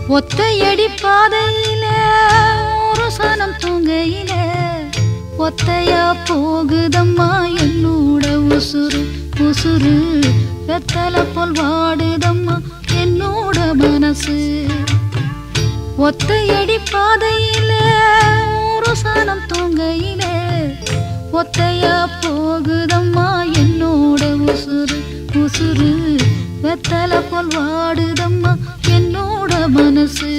ஒத்தையடி பாதையில ஒரு சனம் தூங்கையில ஒத்தையா போகுதம்மா என்னோட உசுறு உசுறு வெத்தலை போல் வாடுதம்மா என்னோட மனசு ஒத்தையடி பாதையில ஒரு சனம் தூங்கையில ஒத்தையா போகுதம்மா என்னோட உசுறு உசுறு வெத்தலை போல் வாடுதம்மா என்னோட மனசு